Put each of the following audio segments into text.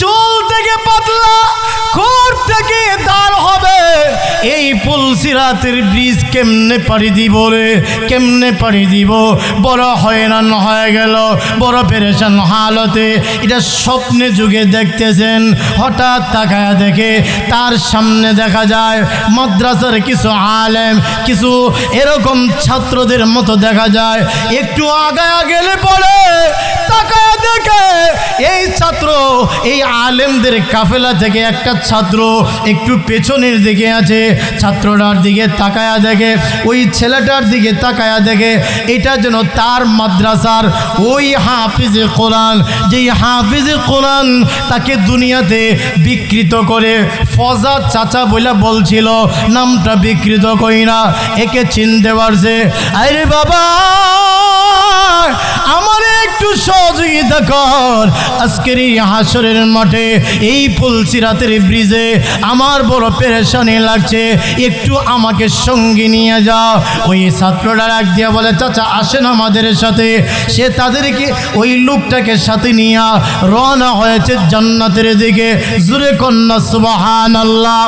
চুল থেকে পাতলা, কোর থেকে দাঁড় হবে। এই পুলসিরাতের ব্রিজ কেমনে পাড়ি দিব রে, কেমনে পাড়ি দিব? বড় হয়রান হয়ে গেল, বড় পেরেশান হালতে। এটা স্বপ্নে যুগে দেখতেছেন। হঠাৎ তাকায়া দেখে তার সামনে দেখা যায় মাদ্রাসার কিছু আলেম, কিছু এরকম ছাত্রদের মতো দেখা যায়। একটু আগায়া গেলে পড়ে তাকায়া দেখে এই ছাত্র, এই আলেমদের কাফেলা থেকে একটা ছাত্র একটু পেছনের দিকে আছে। ছাত্রটার দিকে তাকায়া দেখে, ওই ছেলেটার দিকে তাকায়া দেখে এটা যেন তার মাদ্রাসার ওই হাফিজে কোরআন, যেই হাফিজে কোরআন তাকে দুনিয়াতে বিকৃত করে ফজা চাচা বলে বলছিল, নামটা বিকৃত করি না, একে চিনতে পারছে। আরে বাবা, আমার একটু সহযোগিতা কর। আজকের এই হাসরের মাঠে এই পুলসিরাতের ব্রিজে আমার বড় পেরেশানি লাগছে, একটু আমাকে সঙ্গে নিয়ে যাও। ওই ছাত্রটা ডাক দিয়া বলে, চাচা আসেন আমাদের সাথে। সে তাদেরকে, ওই লোকটাকে সাথে নিয়ে রওনা হয়েছে জান্নাতের দিকে। জোরে কন্যা সুবহানাল্লাহ।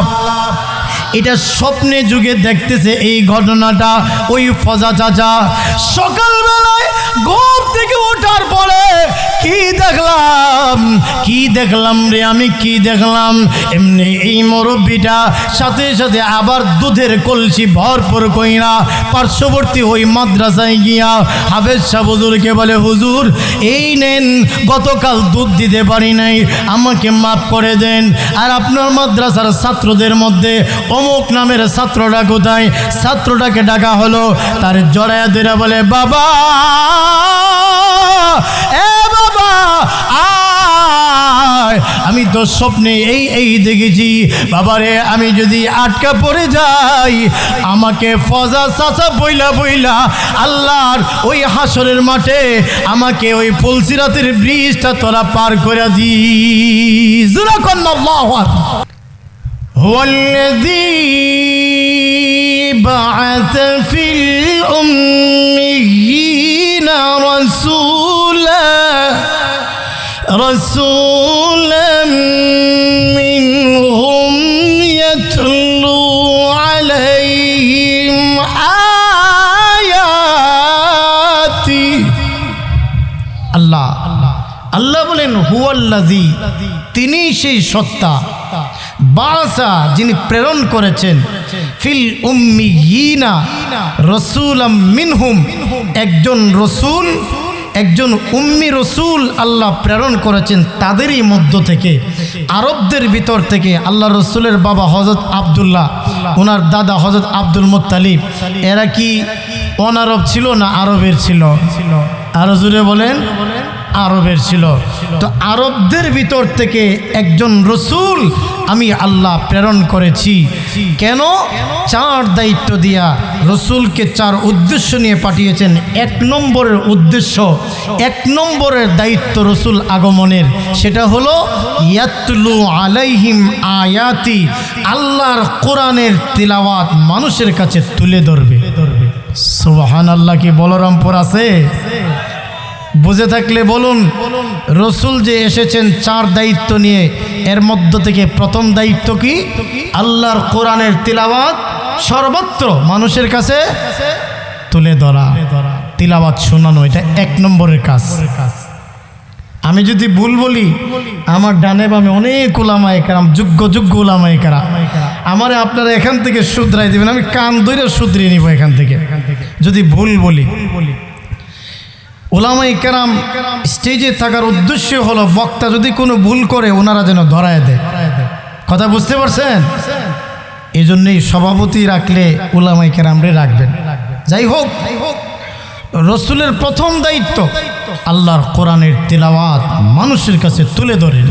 এটা স্বপ্নে যুগে দেখতেছে এই ঘটনাটা। ওই ফজা চাচা সকালবেলায় ঘুম থেকে ওঠার পরে কি দেখলাম, কি দেখলাম রে, আমি কি দেখলাম? এমনি এই মুরব্বিটা সাথে সাথে আবার দুধের কলসি ভরপুর কইরা পার্শ্ববর্তী ওই মাদ্রাসায় গিয়া হাফেজ সাহেব হুজুরকে বলে, হুজুর এই নেন, গতকাল দুধ দিতে পারি নাই, আমাকে মাফ করে দেন। আর আপনার মাদ্রাসার ছাত্রদের মধ্যে অমুক নামের ছাত্রটা কোথায়? ছাত্রটাকে ডাকা হলো। তার জড়ায়া ধরে বলে, বাবা, এ বাবা আয়, আমি তো স্বপ্নে এই দেখেছি। বাবারে, আমি যদি আটকা পড়ে যাই, আমাকে ফজা চাচা বইলা বইলা আল্লাহর ওই হাসরের মাঠে আমাকে ওই পুলসিরাতের ব্রিজটা তোরা পার করে দিস। আল্লাহু আকবার। হুয়াল্লাযী বা'আসা ফিল উম্মিয়িনা রাসূলান মিনহুম ইয়াতলু আলাইহিম আয়াতি। আল্লাহ বলেন, হুয়াল্লাযী, তিনি সেই সত্তা, বাসা, যিনি প্রেরণ করেছেন, ফিল উম্মিয়িনা রাসূলাম মিনহুম, একজন রসুল, একজন উম্মি রসুল আল্লাহ প্রেরণ করেছেন তাদেরই মধ্য থেকে, আরবদের ভিতর থেকে। আল্লাহ রসুলের বাবা হযরত আব্দুল্লাহ, ওনার দাদা হযরত আব্দুল মুত্তালিব, এরা কি অনারব ছিল না আরবের ছিল? আরো জোরে বলেন, আরবের ছিল। তো আরবদের ভিতর থেকে একজন রসুল আমি আল্লাহ প্রেরণ করেছি। কেন? 4 দায়িত্ব দিয়া রসুলকে 4 উদ্দেশ্য নিয়ে পাঠিয়েছেন। 1 নম্বরের উদ্দেশ্য, 1 নম্বরের দায়িত্ব রসুল আগমনের, সেটা হলো ইয়াতলু আলাইহিম আয়াতি, আল্লাহর কোরআনের তিলাওয়াত মানুষের কাছে তুলে ধরবে। সুবহানাল্লাহ। কি বলরামপুর আছে? বুঝে থাকলে বলুন। রসুল যে এসেছেন 4 দায়িত্ব নিয়ে, এর মধ্য থেকে প্রথম দায়িত্ব কি? আল্লাহর কোরআনের তিলাওয়াত সর্বত্র মানুষের কাছে তুলে ধরা, তিলাওয়াত শোনানো, এটা 1 নম্বরের কাজ। আমি যদি ভুল বলি, আমার ডানে বামে অনেক উলামায়ে কেরাম, যোগ্য উলামায়ে কেরাম, আমারে আপনারা এখান থেকে শুধরাই দেবেন, আমি কান ধরে শুধরিয়ে নিব এখান থেকে যদি ভুল বলি। উলামায়ে কেরাম স্টেজে থাকার উদ্দেশ্য হলো বক্তা যদি কোনো ভুল করে ওনারা যেন ধরায় দেয়। কথা বুঝতে পারছেন? এই জন্যই সভাপতি রাখলে উলামায়ে কেরামরে রাখবেন। যাই হোক, রসুলের প্রথম দায়িত্ব আল্লাহর কোরআনের তিলাওয়াত মানুষের কাছে তুলে ধরেন।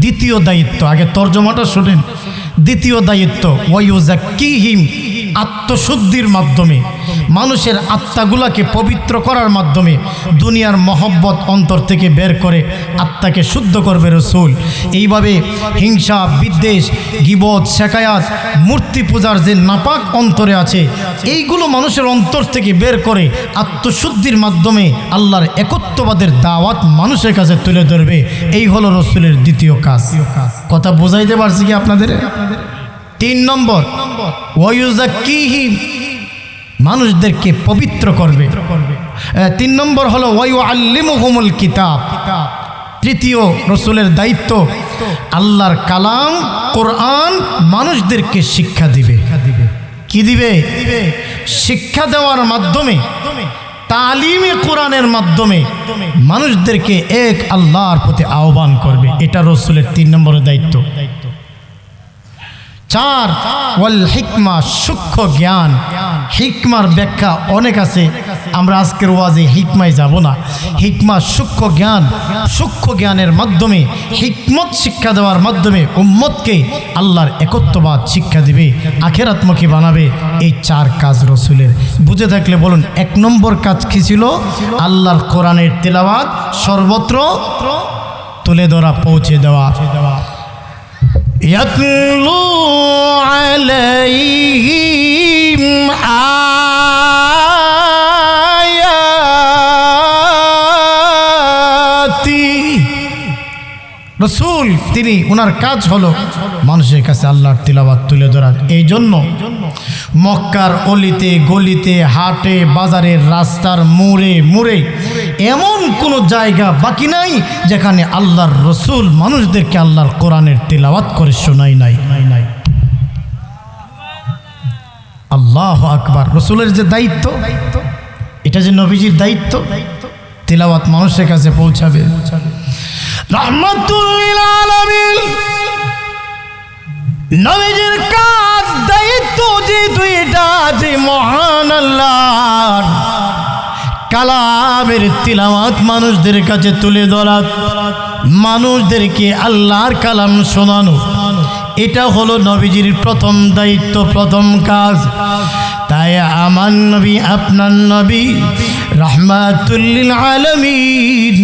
দ্বিতীয় দায়িত্ব, আগে তর্জমাটা শোনেন। দ্বিতীয় দায়িত্ব ওয়ায়ুযাক্কিহিম, আত্মশুদ্ধির মাধ্যমে মানুষের আত্মাগুলাকে পবিত্র করার মাধ্যমে দুনিয়ার মহব্বত অন্তর থেকে বের করে আত্মাকে শুদ্ধ করবে রসুল। এইভাবে হিংসা, বিদ্বেষ, গীবত, শেকায়াত, মূর্তি পূজার যে নাপাক অন্তরে আছে, এইগুলো মানুষের অন্তর থেকে বের করে আত্মশুদ্ধির মাধ্যমে আল্লাহর একত্ববাদের দাওয়াত মানুষের কাছে তুলে ধরবে। এই হলো রসুলের দ্বিতীয় কাজ। কথা বোঝাইতে পারছি কি আপনাদের? 3 নম্বর, ওয়ায়ুযাক্কিহিম, মানুষদেরকে পবিত্র করবে। 3 নম্বর হলো ওয়ায়ুআল্লিমুহুমুল কিতাব। তৃতীয় রসুলের দায়িত্ব, আল্লাহর কালাম কোরআন মানুষদেরকে শিক্ষা দিবে। কি দিবে? শিক্ষা দেওয়ার মাধ্যমে, তালিমে কোরআনের মাধ্যমে মানুষদেরকে এক আল্লাহর প্রতি আহ্বান করবে। এটা রসুলের 3 নম্বরের দায়িত্ব। 4, ওয়াল হিকমা, সূক্ষ্ম জ্ঞান। হিকমার ব্যাখ্যা অনেক আছে, আমরা আজকের ওয়াজে হিকমায় যাব না। হিকমা সূক্ষ্ম জ্ঞান, সূক্ষ্ম জ্ঞানের মাধ্যমে হিকমত শিক্ষা দেওয়ার মাধ্যমে উম্মতকে আল্লাহর একত্ববাদ শিক্ষা দিবে, আখিরাতমুখী বানাবে। এই 4 কাজ রসুলের। বুঝে থাকলে বলুন, 1 নম্বর কাজ কি ছিল? আল্লাহর কোরআনের তিলাওয়াত সর্বত্র তুলে ধরা, পৌঁছে দেওয়া। ইয়াতলু আলাইহিম আয়াতি। রসুল তিনি, ওনার কাজ হলো মানুষের কাছে আল্লাহর তিলাওয়াত তুলে ধরা। এই জন্য মক্কার অলিতে গলিতে, হাটে বাজারের, রাস্তার মোড়ে মোড়ে এমন কোনো জায়গা বাকি নাই যেখানে আল্লাহর রসুল মানুষদেরকে আল্লাহর কোরআনের তিলাওয়াত করে শোনাই নাই। আল্লাহু আকবার। রসুলের যে দায়িত্ব, এটা যে নবীজির দায়িত্ব, তিলাওয়াত মানুষের কাছে পৌঁছাবে। রাহমাতুল লিল আলামিন, নবীজির কাজ, দায়িত্ব যে দুইটা, যে মহান আল্লাহর কালামের তিলাওয়াত মানুষদের কাছে তুলে ধরা, মানুষদেরকে আল্লাহর কালাম শোনানো, এটা হলো নবীজির প্রথম দায়িত্ব, প্রথম কাজ। তাই আমার নবী, আপনার নবী রাহমাতুল লিল আলামিন,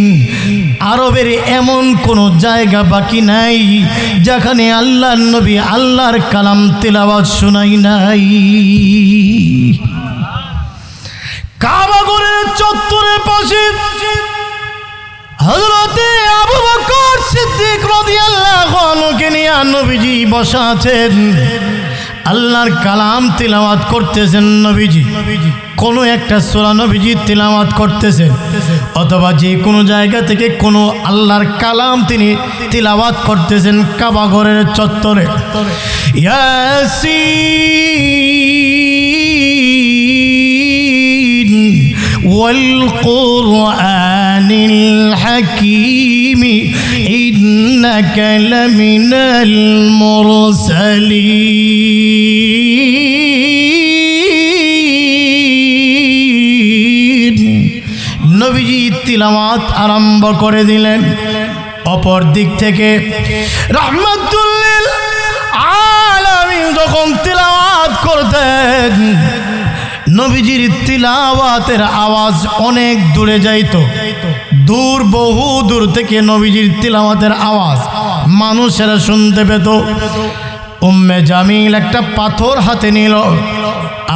আরবের এমন কোনো জায়গা বাকি নাই যেখানে আল্লাহর নবী আল্লাহর কালাম তিলাওয়াত শোনাই নাই। কাবা ঘরের চত্বরের পাশে হযরতে আবু বকর সিদ্দিক রাদিয়াল্লাহু আনহুকে নিয়ে নবীজি বসা আছেন, আল্লাহর কালাম তিলাওয়াত করতেছেন। নবীজি কোনো একটা সূরা নবীজি তিলাওয়াত করতেছেন, অথবা যে কোনো জায়গা থেকে কোনো আল্লাহর কালাম তিনি তিলাওয়াত করতেছেন কাবা ঘরের চত্বরে। ইয়াসিন ওয়াল কুরআনিল হাকীম ইন্নাকা লামিনাল মুরসালিন। নবীজি তিলাওয়াত আরম্ভ করে দিলেন। অপর দিক থেকে রাহমাতুল লিল আলামিন যখন তিলাওয়াত করতেন, নবীজির তিলাওয়াতের আওয়াজ অনেক দূরে যাইত। দূর, বহু দূর থেকে নবীজির তিলাওয়াতের আওয়াজ মানুষেরা শুনতে পেত। উম্মে জামিল একটা পাথর হাতে নিল।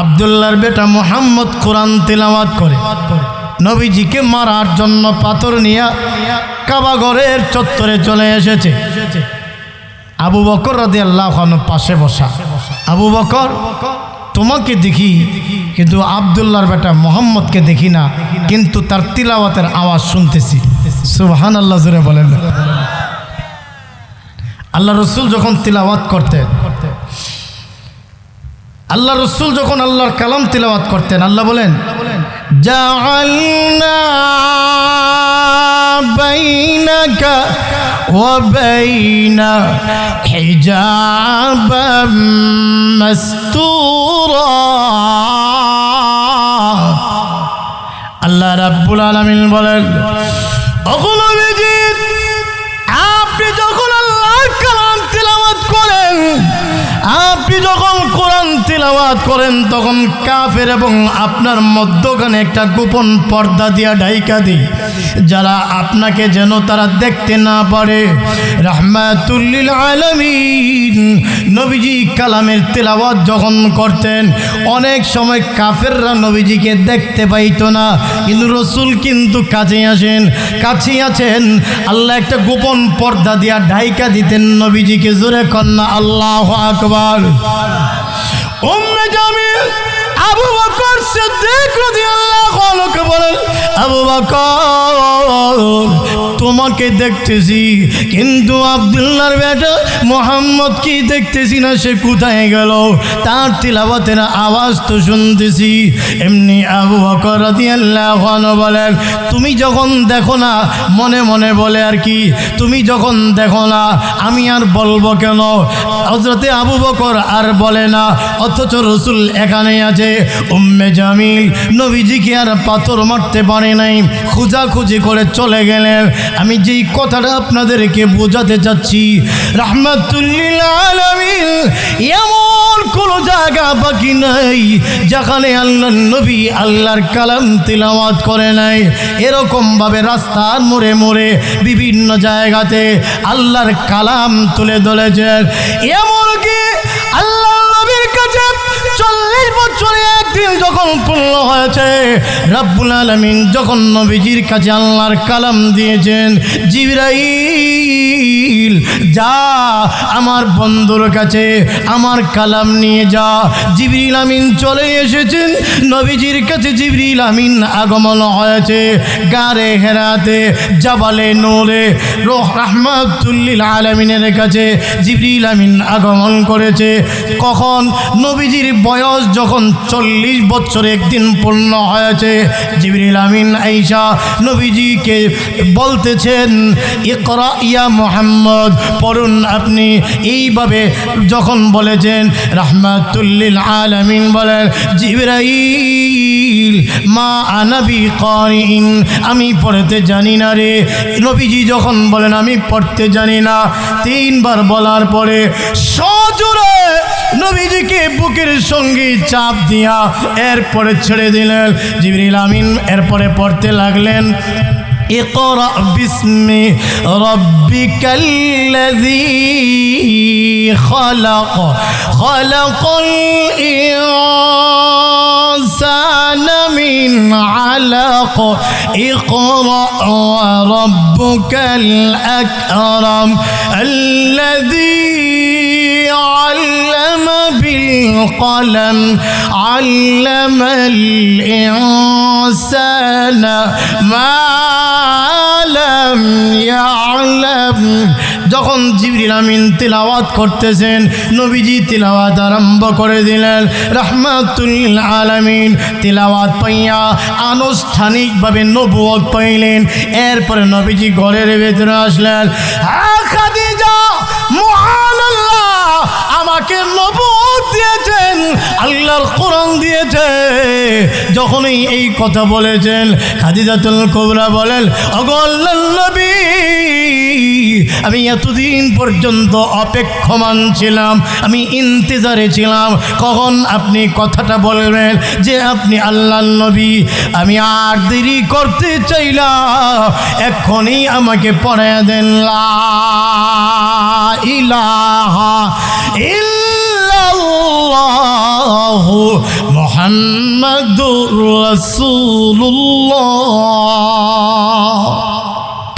আব্দুল্লাহর বেটা মুহাম্মদ কোরআন তিলাওয়াত করে। নবীজিকে মারার জন্য পাথর নিয়ে কাবা ঘরের চত্বরে চলে এসেছে। আবু বকর রাদিয়াল্লাহু আনহু পাশে বসা। আবু বকর, তোমাকে দেখি কিন্তু আব্দুল্লাহর বেটা মুহাম্মদকে দেখি না, কিন্তু তার তিলাওয়াতের আওয়াজ শুনতেছি। সুবহানাল্লাহ, জোরে বলেন। আল্লাহ রসুল যখন তিলাওয়াত করতেন, আল্লাহ রসুল যখন আল্লাহর কালাম তিলাওয়াত করতেন, আল্লাহ বলেন, জাআলনা বাইনাকা ওয়া বাইনা হিজাবাম মাসতুরা। আল্লাহ রাব্বুল আলামিন বলেন, ওগো আপনি যখন আল্লাহর কালাম তিলাওয়াত করেন, আপনি যখন কোরআন তিলাওয়াত তেলাওয়াত করেন তখন কাফের এবং আপনার মধ্যখানে একটা গোপন পর্দা দিয়া ঢাইকা দিই, যারা আপনাকে যেন তারা দেখতে না পারে। রাহমাতুল লিল আলামিন নবীজি কালামের তেলাওয়াত যখন করতেন অনেক সময় কাফেররা নবীজিকে দেখতে পাইতো না, কিন্তু রসুল কিন্তু কাছে আছেন। আল্লাহ একটা গোপন পর্দা দিয়া ঢাইকা দিতেন নবীজিকে। জোরে কন্যা আল্লাহু আকবার। উম্মে জামিল আবু বকর সিদ্দিক রাদিয়াল্লাহু আনহু বলেন, আবু বকর তোমাকে দেখতেছি, কিন্তু আব্দুল্লাহর বেটা মুহাম্মদ কি দেখতেছি না, সে কোথায় গেল? তার তিলাওয়াতের আওয়াজ তো শুনতেছি। এমনি আবু বকর রাদিয়াল্লাহু আনহু বলেন, তুমি যখন দেখো না, মনে মনে বলে আর কি, তুমি যখন দেখো না আমি আর বলবো কেন? হযরতে আবু বকর আর বলে না, অথচ রসুল এখানে আছে। উম্মে জামিল নবীজিকে আর পাথর মারতে পারে নাই, খোঁজাখুঁজি করে চলে গেলেন। আমি যেই কথাটা আপনাদেরকে বোঝাতে চাচ্ছি, রাহমাতুল লিল আলামিন এমন কোন জায়গা বাকি নাই যেখানে আল্লাহর নবী আল্লাহর কালাম তিলাওয়াত করে নাই। এরকম ভাবে রাস্তার মোড়ে মোড়ে বিভিন্ন জায়গাতে আল্লাহর কালাম তুলে ধরেছেন। এমনকি আল্লাহর নবীর কাছে 40 বছরে একদিন যখন পূর্ণ হয়েছে, রব্বুল আলামিন যখন নবীজির কাছে আল্লাহর কালাম দিয়েছেন, জিবরাইল যা আমার বন্ধুর কাছে আমার কালাম নিয়ে যা। জিবরিল আমিন চলে এসেছেন নবীজির কাছে। জিবরিল আমিন আগমন হয়েছে গারে হেরাতে, জাবালে নূরে, রাহমাতুল লিল আলামিনের কাছে জিবরিল আমিন আগমন করেছে। কখন? নবীজির বয়স যখন 40 বছর একদিন পূর্ণ হয়েছে, জিবরিল আমিন আয়েশা নবীজিকে বলতেছেন, ইকরা ইয়া মুহাম্মদ, পড়ুন আপনি। এইভাবে যখন বলেছেন, রাহমাতুল লিল আলামিন বলেন, জিবরাইল মা আনা বিকারিন, আমি পড়তে জানি না রে। নবীজি যখন বলেন আমি পড়তে জানি না, 3 বার বলার পরে সজোরে নবীজিকে বুকের সঙ্গে চাপ দিয়া এরপরে ছেড়ে দিলেন। জিবরিল আমিন এরপরে পড়তে লাগলেন, ইকরা বিসমি রাব্বিকাল্লাযী খালাক, খালাকাল ইনসানা মিন আলাক, ইকরা ওয়া রাব্বুকাল আকরাম আল্লাযী علم بالقلم علم الإنسان ما لم يعلم। যখন জিবরিল আমিন তিলাওয়াত করতেছেন, নবীজি তিলাওয়াত আরম্ভ করে দিলেন। রাহমাতুল লিল আলামিন তিলাওয়াত পাইয়া আনুষ্ঠানিকভাবে নবুয়ত পাইলেন। এরপরে নবীজি ঘরের ভেতরে আসলেন। খাদিজা আমাকে নবুয়ত দিয়েছেন, আল্লাহর কোরআন দিয়েছে। যখনই এই কথা বলেছেন, খাদিজাতুল কুবরা বলেন, ওগো আল্লাহর নবী, আমি এতদিন পর্যন্ত অপেক্ষমান ছিলাম, আমি ইন্তজারে ছিলাম কখন আপনি কথাটা বলবেন যে আপনি আল্লাহর নবী। আমি আর দেরি করতে চাইলাম, এখনই আমাকে পড়ায় দেন লা ইলাহা ইল্লাল্লাহু মুহাম্মাদুর রাসূলুল্লাহ।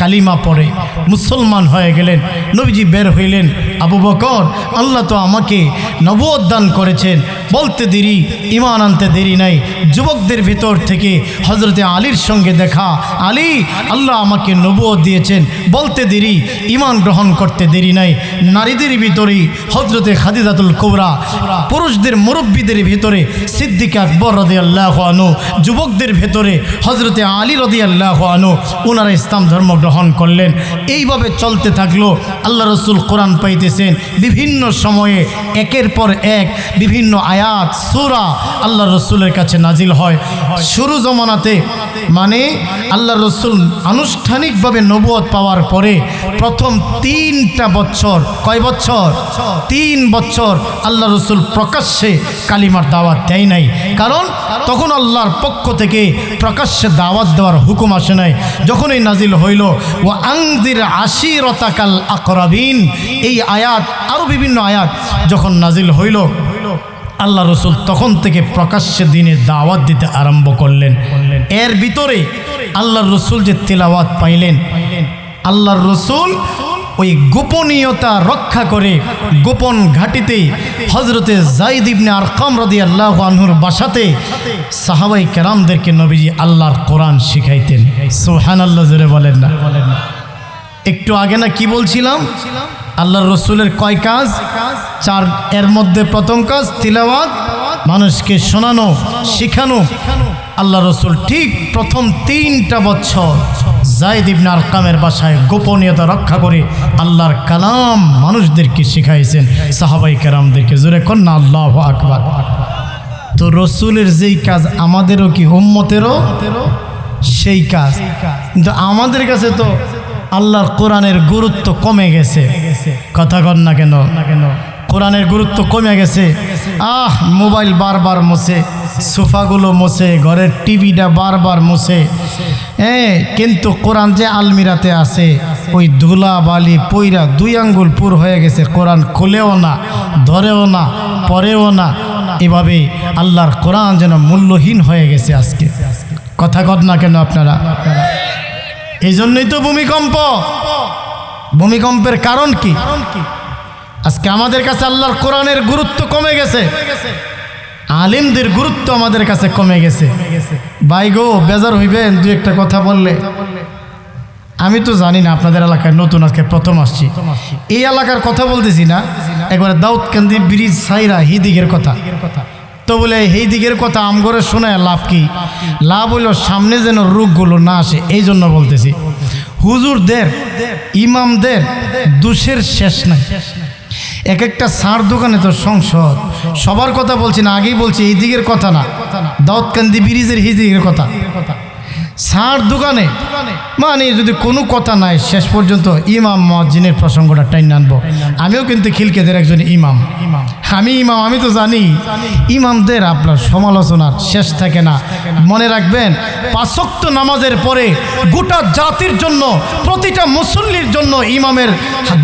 কালিমা পড়ে মুসলমান হয়ে গেলেন। নবীজি বের হইলেন। আবু বকর, আল্লাহ তো আমাকে নবুয়ত দান করেছেন, বলতে দেরি, ঈমান আনতে দেরি নাই। যুবকদের ভিতর থেকে হযরতে আলীর সঙ্গে দেখা। আলী, আল্লাহ আমাকে নবুয়ত দিয়েছেন, বলতে দেরি, ঈমান গ্রহণ করতে দেরি নাই। নারীদের ভিতরেই হযরতে খাদিজাতুল কুবরা, পুরুষদের মুরব্বীদের ভিতরে সিদ্দিক আকবর রাদিয়াল্লাহু আনহু, যুবকদের ভিতরে হযরতে আলী রাদিয়াল্লাহু আনহু, ওনারা ইসলাম ধর্ম গ্রহণ করলেন। এইভাবে চলতে থাকলো। আল্লাহ রসুল কোরআন পাইতেছেন বিভিন্ন সময়ে একের পর এক বিভিন্ন আয়াত সূরা আল্লাহ রসুলের কাছে নাজিল হয়। শুরু জমানাতে মানে আল্লাহ রসুল আনুষ্ঠানিকভাবে নবুয়ত পাওয়ার পরে প্রথম 3টা বছর, কয় বছর? 3 বছর আল্লাহ রসুল প্রকাশ্যে কালিমার দাওয়াত দেয় নাই, কারণ তখন আল্লাহর পক্ষ থেকে প্রকাশ্যে দাওয়াত দেওয়ার হুকুম আসে নাই। যখনই নাজিল হইল ওয়া আনজির আশিরাতাকাল আকরাবিন, এই আয়াত আরও বিভিন্ন আয়াত যখন নাজিল হইল, আল্লাহ রসুল তখন থেকে প্রকাশ্যে দিনে দাওয়াত দিতে আরম্ভ করলেন। এর ভিতরে আল্লাহর রসুল যে তিলাওয়াত পাইলেন, আল্লাহর রসুল ওই গোপনীয়তা রক্ষা করে গোপন ঘাটিতে হজরতে যায়েদ ইবনে আরকাম রাদিয়াল্লাহু আনহুর বাসাতে সাহাবায়ে কেরামদেরকে নবীজি আল্লাহর কোরআন শিখাইতেন। সুবহানাল্লাহ, জোরে বলেন না। একটু আগে না কি বলছিলাম, আল্লাহর রসুলের কয় কাজ? 4। এর মধ্যে প্রথম কাজ তিলাওয়াত, মানুষকে শোনানো, শিখানো। আল্লাহ রসুল ঠিক প্রথম 3টা বছর যায়েদ ইবনে আরকামের বাসায় গোপনীয়তা রক্ষা করে আল্লাহর কালাম মানুষদেরকে শিখাইছেন, সাহাবায়ে কেরামদেরকে। জোরে কর না আল্লাহু আকবার। তো রসুলের যেই কাজ আমাদেরও কি উম্মতেরও সেই কাজ, কিন্তু আমাদের কাছে তো আল্লাহর কোরআনের গুরুত্ব কমে গেছে। কথা কর না কেন? কোরআনের গুরুত্ব কমে গেছে। মোবাইল বারবার মুছে, সোফাগুলো মুছে, ঘরের টিভিটা বারবার মুছে, কিন্তু কোরআন যে আলমিরাতে আছে ওই ধুলা বালি পইরা 2 আঙ্গুল পুর হয়ে গেছে, কোরআন খুলেও না, ধরেও না, পড়েও না। এভাবে আল্লাহর কোরআন যেন মূল্যহীন হয়ে গেছে আজকে। কথা কর না কেন আপনারা? এই জন্যই তো ভূমিকম্পের কারণ কি? আজকে আমাদের কাছে আল্লাহর কোরআনের গুরুত্ব কমে গেছে, আলিমদের গুরুত্ব আমাদের কাছে কমে গেছে। ভাই গো, বেজার হইবেন 2-একটা কথা বললে। আমি তো জানি না, আপনাদের এলাকায় নতুন, আজকে প্রথম আসছি। এই এলাকার কথা বলতেছি না, একবারে দাউদকান্দি ব্রিজ সাইরা হিদিকের কথা। তো বলে এই দিকের কথা আমগরে শোনায় লাভ কি? লাভ হইল সামনে যেন রোগগুলো না আসে, এই জন্য বলতেছি। হুজুরদের, ইমামদের দোষের শেষ নাই। এক একটা সার দোকানে তো সংসদ, সবার কথা বলছি না, আগেই বলছি এই দিকের কথা না, দাউদকান্দি ব্রিজের এই দিকের কথা। সার দোকানে মানে যদি কোনো কথা নাই, শেষ পর্যন্ত ইমাম মুয়াজ্জিনের প্রসঙ্গটা টাইন আনবো। আমিও কিন্তু খিলকেদের একজন ইমাম, আমি তো জানি ইমামদের আপনার সমালোচনার শেষ থাকে না। মনে রাখবেন, 5 ওয়াক্ত নামাজের পরে গোটা জাতির জন্য, প্রতিটা মুসল্লির জন্য ইমামের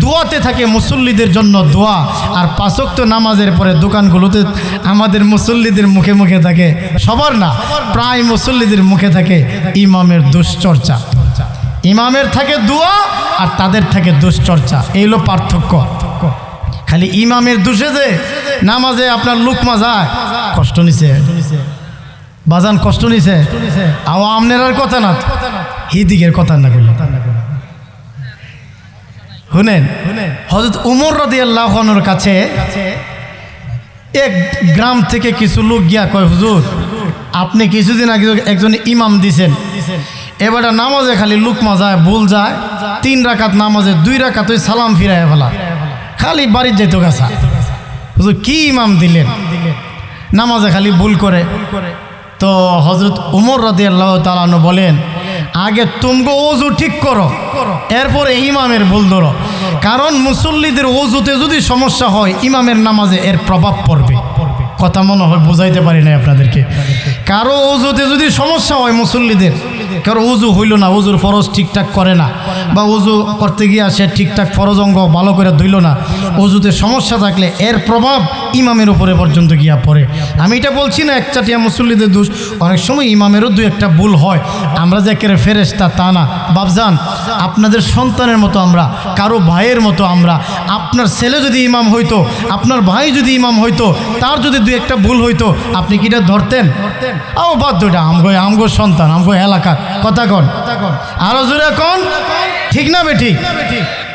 দোয়াতে থাকে, মুসল্লিদের জন্য দোয়া। আর 5 ওয়াক্ত নামাজের পরে দোকানগুলোতে আমাদের মুসল্লিদের মুখে মুখে থাকে, সবার না, প্রায় মুসল্লিদের মুখে থাকে ইমামের দুশ্চর্চা। ইমামের থাকে দোয়া আর তাদের থাকে দুশ্চর্চা, এই হলো পার্থক্য। খালি ইমামের দোষে যে নামাজে আপনার লুকমা যায়, কষ্ট নিছে বাজান, কষ্ট নিছে। আমনের কথা না, হিদিকের কথা না বলল। শুনেন, হযরত উমর রাদিয়াল্লাহু আনহুর কাছে এক গ্রাম থেকে কিছু লোক গিয়া কয়, হুজুর আপনি কিছুদিন আগে একজন ইমাম দিছেন, এবারে নামাজে খালি লুকমা যায়, ভুল যায়, 3 রাকাত নামাজে 2 রাকাত ওই সালাম ফিরাইয়া ফেলা, খালি বাড়ির যেত গাছা। হুজুর কি ইমাম দিলেন, নামাজে খালি ভুল করে। তো হযরত উমর রাদিয়াল্লাহু তাআলা আনহু বলেন, আগে তুমগো ওযু ঠিক করো, এরপরে ইমামের ভুল ধরো। কারণ মুসল্লিদের ওযুতে যদি সমস্যা হয়, ইমামের নামাজে এর প্রভাব পড়বে। কথা মনে হয় বুঝাইতে পারি না আপনাদেরকে। কারো ওযুতে যদি সমস্যা হয় মুসল্লিদের, কারো ওযু হইল না, ওযুর ফরজ ঠিকঠাক করে না, বা ওযু করতে গিয়া সে ঠিকঠাক ফরজ অঙ্গ ভালো করে ধুইল না, ওযুতে সমস্যা থাকলে এর প্রভাব ইমামের উপরে পর্যন্ত গিয়া পড়ে। আমি এটা বলছি না একচাটিয়া মুসল্লিদের দোষ, অনেক সময় ইমামেরও 2-একটা ভুল হয়। আমরা যে একেবারে ফেরেশতা তা না বাবজান, আপনাদের সন্তানের মতো আমরা, কারো ভাইয়ের মতো আমরা। আপনার ছেলে যদি ইমাম হইতো, আপনার ভাই যদি ইমাম হইতো, তার যদি 2-একটা ভুল হইতো, আপনি কি এটা ধরতেন? বাধ্যটা আমগো সন্তান, আমগো এলাকার। কথা কন, আরো জোরে কন, ঠিক না বেঠিক?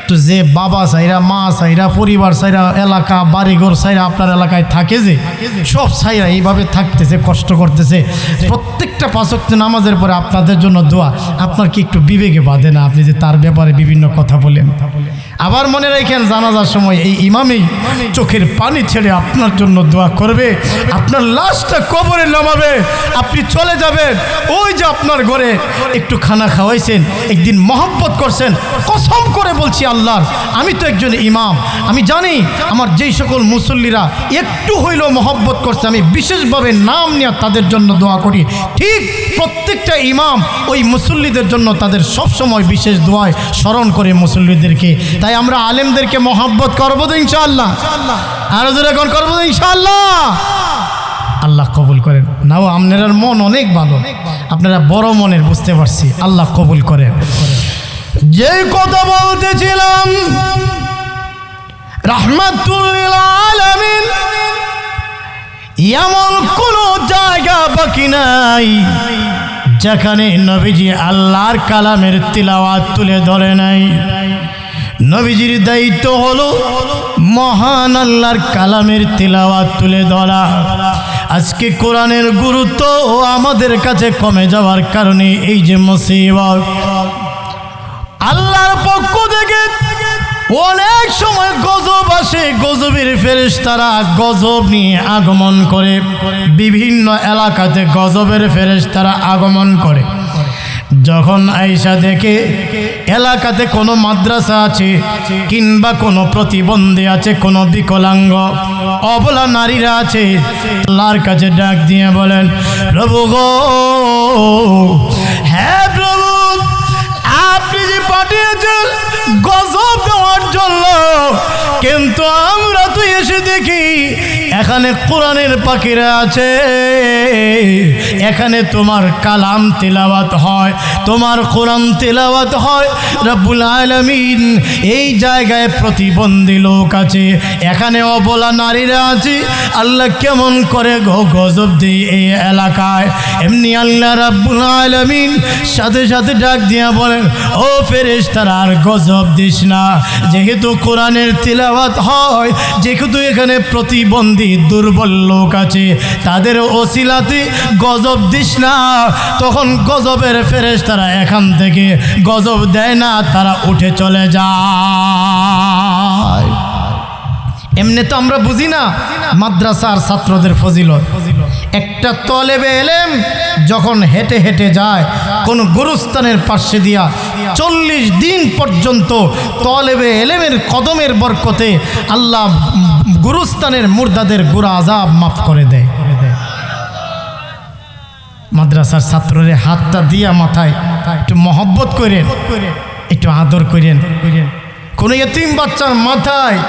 তো যে বাবা সাইরা, মা সাইরা, পরিবার সাইরা, এলাকা বাড়িঘর সাইরা আপনার এলাকায় থাকে, যে সব সাইরা এইভাবে থাকতেছে, কষ্ট করতেছে, প্রত্যেকটা 5 ওয়াক্ত নামাজের পরে আপনাদের জন্য দোয়া, আপনার কি একটু বিবেকে বাঁধে না? আপনি যে তার ব্যাপারে বিভিন্ন কথা বলেন, আবার মনে রাখেন জানাজার সময় এই ইমামই চোখের পানি ছেড়ে আপনার জন্য দোয়া করবে, আপনার লাশটা কবরে নামাবে, আপনি চলে যাবেন। ওই যে আপনার ঘরে একটু খানা খাওয়াইছেন, একদিন মহব্বত করছেন, কসম করে বলছি আল্লাহর, আমি তো একজন ইমাম, আমি জানি আমার যেই সকল মুসল্লিরা একটু হইলেও মহব্বত করছে, আমি বিশেষভাবে নাম নিয়ে তাদের জন্য দোয়া করি। ঠিক প্রত্যেকটা ইমাম ওই মুসল্লিদের জন্য তাদের সবসময় বিশেষ দোয়ায় স্মরণ করে মুসল্লিদেরকে। তাই আমরা আলেমদেরকে মহব্বত করবো তো ইনশাআল্লাহ, আরো জোরে কোন করবো তো ইনশাআল্লাহ। আল্লাহ কবুল করেন। নাও আপনার মন অনেক ভালো, আপনারা বড় মনের, বুঝতে পারছি, আল্লাহ কবুল করেন। যে কথা বলতেছিলাম, রাহমাতুল লিল আলামিন, এমন কোন জায়গা বাকি নাই যেখানে নবীজি আল্লাহর কালামের তিলাওয়াত তুলে ধরে নাই। নবীজির দায়িত্ব হলো মহান আল্লাহর কালামের তিলাওয়াত তুলে ধরা। আজকে কোরআনের গুরুত্ব আমাদের কাছে কমে যাওয়ার কারণে এই যে মুসিবত, আল্লাহর পক্ষ থেকে অনেক সময় গজব আসে, গজবের ফেরেশতারা গজব নিয়ে আগমন করে, বিভিন্ন এলাকাতে গজবের ফেরেশতারা আগমন করে। যখন আয়েশা দেখে এলাকাতে কোনো মাদ্রাসা আছে কিংবা কোনো প্রতিবন্ধী আছে, কোনো বিকলাঙ্গ অবলা নারীরা আছে, আল্লাহর কাছে ডাক দিয়ে বলেন, প্রভু গো, হ্যাঁ প্রভু, আপনি যে পাঠিয়েছেন গজব দেওয়ার জন্য, কিন্তু আমরা তো এসে দেখি এখানে কোরআনের পাখিরা আছে, এখানে তোমার কালাম তিলাওয়াত হয়, তোমার কোরআন তিলাওয়াত হয়। রব্বুল আলামিন, এই জায়গায় প্রতিবন্ধী লোক আছে, এখানে অবলা নারীরা আছে, আল্লাহ কেমন করে গজব দিই এই এলাকায়। এমনি আল্লাহ রব্বুল আলামিন সাথে সাথে ডাক দিয়া বলেন, ও ফেরেশতারা, আর গজব দিস না, যেহেতু কোরআনের তিলাওয়াত হয়, যেহেতু এখানে প্রতিবন্ধী দুর্বল লোক আছে, তাদের ওসিলাতে গজব দিস না। তখন গজবের ফেরেশতারা এখান থেকে গজব দেয় না, তারা উঠে চলে যায়। এমনি তো আমরা বুঝি না মাদ্রাসার ছাত্রদের ফজিলত। একটা তলেবে এলেম যখন হেঁটে হেঁটে যায় কোন গুরুস্থানের পাশে দিয়া, 40 দিন পর্যন্ত তলেবে এলেমের কদমের বরকতে আল্লাহ গুরুস্থানের মুর্দাদের গুনাহ আযাব মাফ করে দেয়। মাদ্রাসার ছাত্ররে হাতটা দিয়া মাথায় একটু মহব্বত করেন, একটু আদর করেন। কোন ইতিম বাচ্চার মাথায়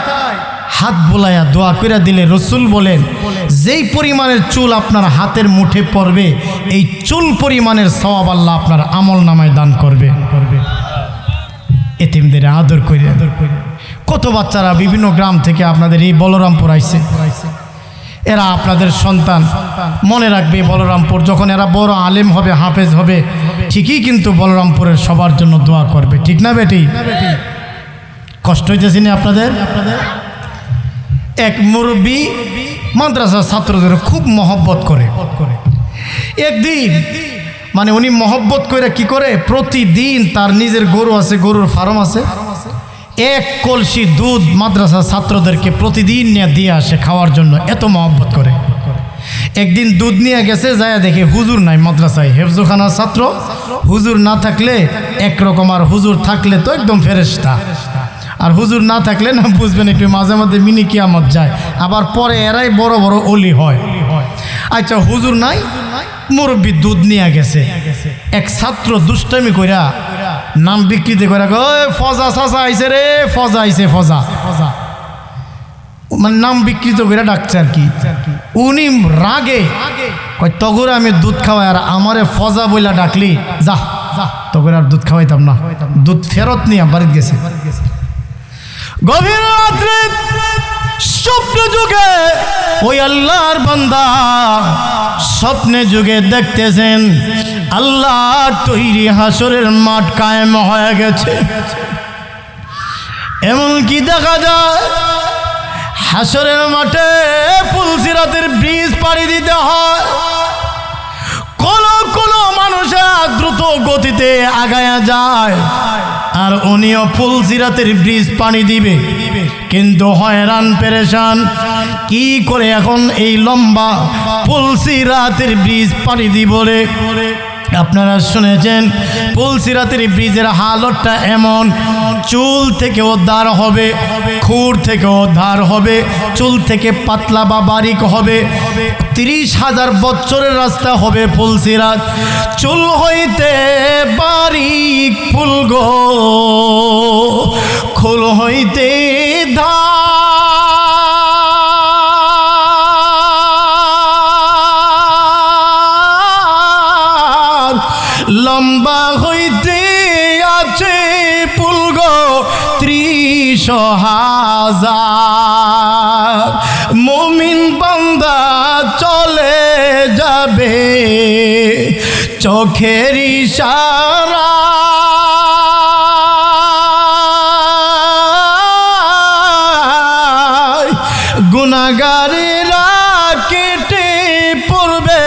হাত বোলায়া দোয়া করে দিলে রসুল বলেন, যেই পরিমাণের চুল আপনার হাতের মুঠে পড়বে, এই চুল পরিমাণের সওয়াব আল্লাহ আপনার আমল নামায় দান করবে। এতিমদের আদর করে। কত বাচ্চারা বিভিন্ন গ্রাম থেকে আপনাদের এই বলরামপুর আইছে, এরা আপনাদের সন্তান। মনে রাখবে, বলরামপুর যখন এরা বড় আলেম হবে, হাফেজ হবে, ঠিকই কিন্তু বলরামপুরের সবার জন্য দোয়া করবে, ঠিক না বেটি? কষ্ট হইতেছে না আপনাদের? এক মুরব্বী মাদ্রাসার ছাত্রদের খুব মহব্বত করে। একদিন মানে উনি মহব্বত করে কি করে, প্রতিদিন তার নিজের গরু আছে, গরুর ফার্ম আছে, এক কলসি দুধ মাদ্রাসার ছাত্রদেরকে প্রতিদিন নিয়ে দিয়ে আসে খাওয়ার জন্য, এত মহব্বত করে। একদিন দুধ নিয়ে গেছে, যায় দেখে হুজুর নাই মাদ্রাসায়, হেফজুখানার ছাত্র, হুজুর না থাকলে একরকম, আর হুজুর থাকলে তো একদম ফেরেশতা, আর হুজুর না থাকলে না বুঝবেন একটু মাঝে মধ্যে মিনি কিয়ামত যায়, আবার পরে এরাই বড় বড় অলি হয়। আচ্ছা, হুজুর নাই, মুরব্বী দুধ নিয়ে গেছে, এক ছাত্র দুষ্টামি কইরা নাম বিকৃতি করে, ফজা চাচা আইছে রে, ফজা আইছে, ফজা, মানে নাম বিকৃত করে ডাকছে আর কি। উনি রাগে কয়, তগরে আমি দুধ খাওয়াই, আর আমারে ফজা বইলা ডাকলি, যা তগরে আর দুধ খাওয়াইতাম না। দুধ ফেরত নিয়ে বাড়িতে গেছে। গভীর রাত্রে স্বপ্ন যুগে ওই আল্লাহর বান্দা স্বপ্নে যুগে দেখতেছেন আল্লাহর তৈরি হাসরের মাঠ কায়েম হয়ে গেছে। এমনকি দেখা যায় হাসরের মাঠে পুলসিরাতের ব্রিজ পাড়ি দিতে হয়, কোন কোন মানুষেরা দ্রুত গতিতে আগায়া যায়, আর উনিও ফুলসিরাতের ব্রিজ পানি দিবে, কিন্তু হয়রান পেরেশান কি করে এখন এই লম্বা ফুলসিরাতের ব্রিজ পানি দিব রে। আপনারা শুনেছেন ফুলসিরাতের ব্রিজের হালতটা এমন, চুল থেকে উদ্ধার হবে, খুর থেকে উদ্ধার হবে, চুল থেকে পাতলা বা বারিক হবে। 30,000 বছরের রাস্তা হবে ফুলসিরাত। চুল হইতে বারিক ফুল গো, খুল হইতে ধার, লম্বা হইতে আছে ফুল গো 30,000। মুমিন বান্দা চলে যাবে চোখের ইশারা, গুনাহগারেরা কেটে পড়বে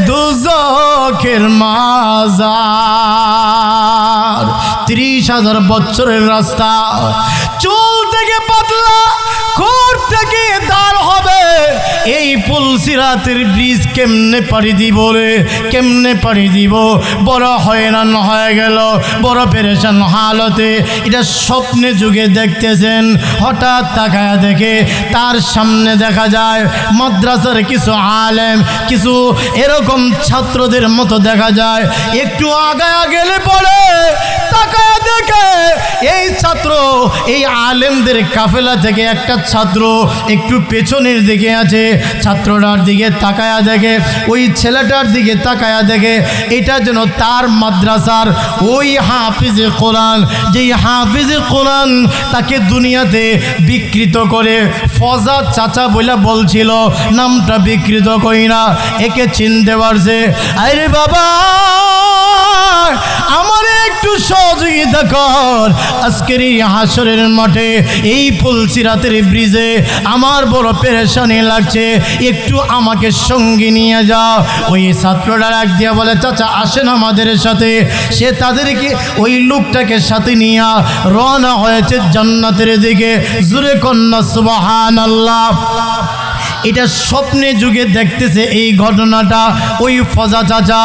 দুজখের মাজার। 30,000 বছরের রাস্তা, চুল থেকে পাতলা, খুর থেকে দাঁড় হবে। এই ফুলসিরাতের ব্রিজ কেমনে পাড়ি দিব রে, কেমনে পাড়ি দিব? বড় হয়রান হয়ে গেল, বড় পেরেশান হালতে। এটা স্বপ্নে যুগে দেখতেছেন। হঠাৎ তাকায়া দেখে তার সামনে দেখা যায় মাদ্রাসার কিছু আলেম, কিছু এরকম ছাত্রদের মতো দেখা যায়। একটু আগায়া গেলে পরে তাকায়া দেখে এই ছাত্র, এই আলেমদের কাফেলা থেকে একটা ছাত্র একটু পেছনের দিকে আছে। ছাত্রটার দিকে তাকায়া দেখে, ওই ছেলেটার দিকে তাকায়া দেখে এটা যেন তার মাদ্রাসার ওই হাফিজে কোরআন, যেই হাফিজে কোরআন তাকে দুনিয়াতে বিকৃত করে ফজা চাচা বলে বলছিল, নামটা বিকৃত করি না, একে চিনতে পারছে। আরে বাবা, আমার একটু সহযোগিতা কর, আজকের এই হাসরের মাঠে এই ফুলসিরাতের ব্রিজে আমার বড় পেরেশানি লাগছে, একটু আমাকে সঙ্গে নিয়ে যাও। ওই ছাত্রটা ডাক দিয়া বলে, চাচা আসেন আমাদের সাথে। সে তাদেরকে, ওই লোকটাকে সাথে নিয়ে রওনা হয়েছে জান্নাতের দিকে। জোরে কন্যা সুবহানাল্লাহ। এটা স্বপ্নে যুগে দেখতেছে এই ঘটনাটা। ওই ফজা চাচা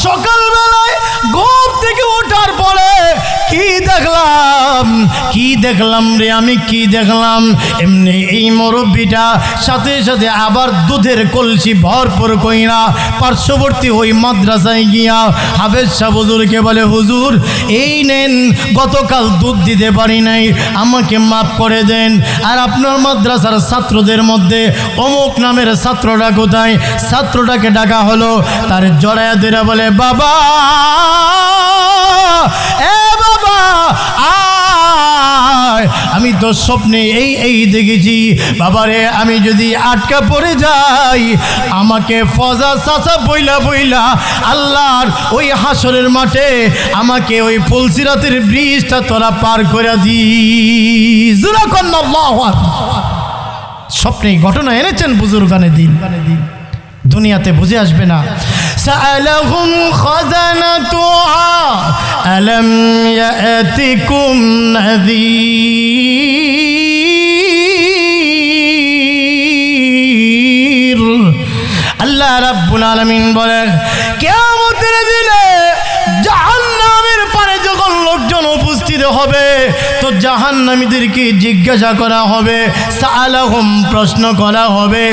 সকালবেলায় ঘুম থেকে ওঠার পরে কি দেখলাম, কি দেখলাম রে, আমি কি দেখলাম? এমনি এই মুরব্বিটা সাথে সাথে আবার দুধের কলসি ভরপুর কইরা পার্শ্ববর্তী ওই মাদ্রাসায় গিয়া হাফেজ সাহেব হুজুরকে বলে, হুজুর এই নেন, গতকাল দুধ দিতে পারি নাই, আমাকে মাফ করে দেন। আর আপনার মাদ্রাসার ছাত্রদের মধ্যে অমুক নামের ছাত্রটা কোথায়? ছাত্রটাকে ডাকা হলো, তার জড়ায়া ধরে বলে, বাবা, এ বাবা আয়, আমি তো স্বপ্নে এই দেখেছি বাবারে, আমি যদি আটকা পড়ে যাই আমাকে ফজা চাচা বইলা বইলা আল্লাহর ওই হাসরের মাঠে আমাকে ওই ফুলসিরাতের ব্রিজটা তোরা পার করে দিস। স্বপ্নে ঘটনা এনেছেন বুজুর্গানে দিন, দুনিয়াতে বুঝে আসবে না। সাআলাহুম খাজানাতুহা আলাম ইয়াতিকুম নাযীর। আল্লাহ রাব্বুল আলামিন বলেন, কিয়ামতের দিনে জাহান্নামের পারে যখন লোকজন উপস্থিত হবে তো জাহান্নামীদেরকে জিজ্ঞাসা করা হবে, সাআলাহুম প্রশ্ন করা হবে,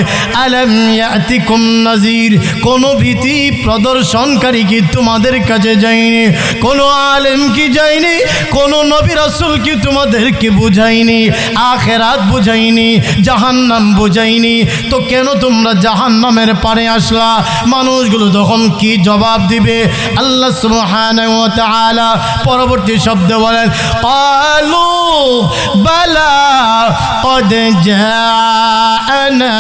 আলাম ইয়াতিকুম নাযীর, কোন ভীতি প্রদর্শনকারী কি তোমাদের কাছে যায়নি? কোন আলেম কি যায়নি? কোন নবী রাসূল কি তোমাদেরকে বুঝায়নি? আখিরাত বুঝায়নি? জাহান্নাম বুঝায়নি? তো কেন তোমরা জাহান্নামের পারে আসলা? মানুষগুলো তখন কি জবাব দিবে? আল্লাহ সুবহানাহু ওয়া তাআলা পরবর্তী শব্দ বলেন, ক্বালু বালা ক্বাদ জাআনা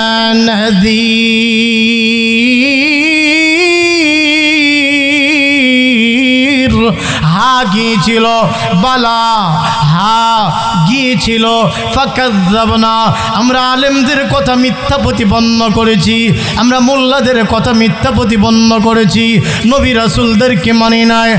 নাযীর। হা গিয়েছিল, বালা হা গিয়েছিল, ফাকাযযাবনা, আমরা আলেমদের কথা মিথ্যা প্রতিপন্ন করেছি, আমরা মোল্লাদের কথা মিথ্যা প্রতিপন্ন করেছি, নবী রাসূলদেরকে মানি নাই।